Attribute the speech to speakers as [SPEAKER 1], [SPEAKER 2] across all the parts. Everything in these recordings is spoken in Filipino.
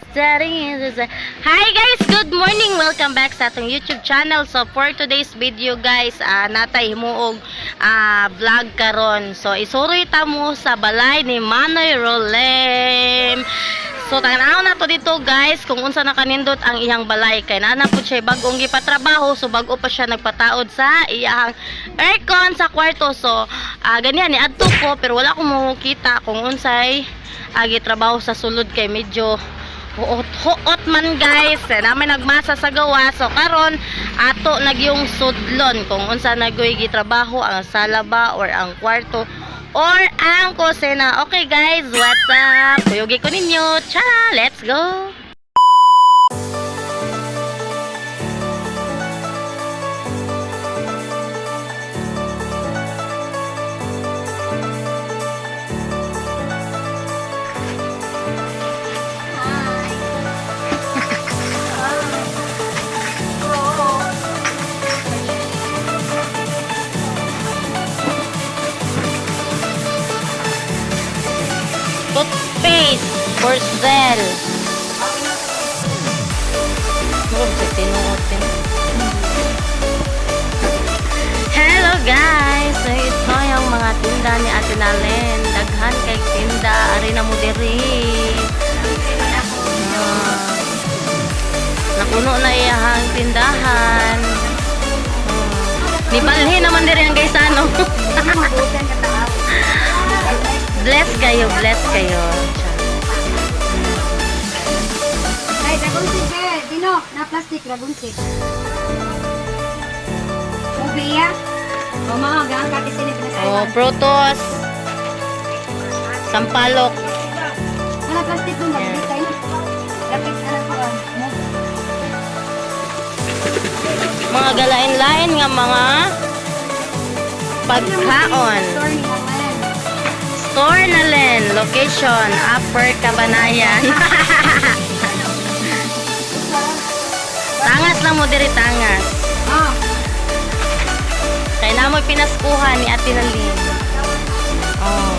[SPEAKER 1] Hi guys, good morning. Welcome back sa atong YouTube channel. So for today's video guys, natay himuog vlog karon. So isuroy ta mo sa balay ni Manoy Rolem. So tanaw na to dito guys kung unsa nakanindot ang iyang balay kay nana pud siya bag-ong gipatrabaho, so bag-o pa siya nagpataod sa iyang aircon sa kwarto. So ganyan ni adto ko pero wala ko makita kung unsay gitrabaho sa sulod kay medyo huot man guys, namin nagmasa sa gawa. So karon ato nagyong sudlon kung unsa nagoy gitrabaho, ang sala ba or ang kwarto or ang kusina. Okay guys, what's up? Puyugi ko ninyo. Tara, let's go! Toothpaste for sale. Hello guys, so ito yung mga tinda ni Ate Nalen. Daghan kay tinda ari na mo diri. Napuno na iyang tindahan. Nibalhin naman diri ang guys ano. Bless kayo, bless kayo.
[SPEAKER 2] Ay, dragon seed eh. Dino, na plastic, dragon seed. Ubi ya? O mga gang kati sini pinasaiwan.
[SPEAKER 1] Protos. Sampalok.
[SPEAKER 2] Wala plastic dun, nabili tayo. Lapit na lang ko.
[SPEAKER 1] Mga galain-lain nga mga pagkaon. Store Nalen, location Upper Cabanayan. Tangas lang mo diri, tangas.
[SPEAKER 2] Ah,
[SPEAKER 1] Kaya na mo pinaskuhan ni Ate Nalin. Oh.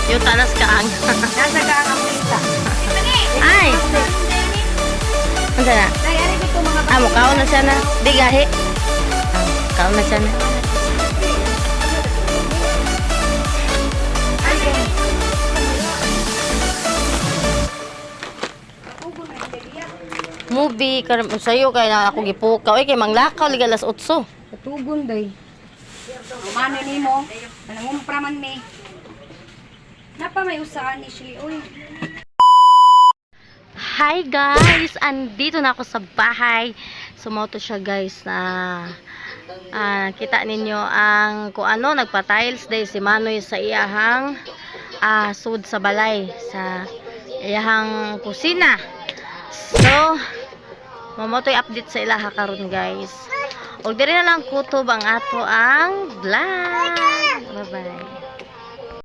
[SPEAKER 1] Yung tanas kaang.
[SPEAKER 2] nasa ka ang amuita.
[SPEAKER 1] Ay! Ano na?
[SPEAKER 2] Ay, ari ko ito mga
[SPEAKER 1] Mukhaon na siya na. Di gahi. Mukhaon na siya na. Movie karon sayo kay na ako gipukaw kay manglakaw liga alas 8.
[SPEAKER 2] Katugon day. Umano ni mo, nangumpra man me. Napa may usaan ni Shili, uy.
[SPEAKER 1] Hi guys, andito na ako sa bahay. Sumoto siya guys na kita ninyo ang kung ano nagpa-tiles day si Manoy sa iyahang sud sa balay sa iyahang kusina. So mamotoy update sa ilaha karon guys. Og diri na lang kutob ang ato ang vlog. Bye bye.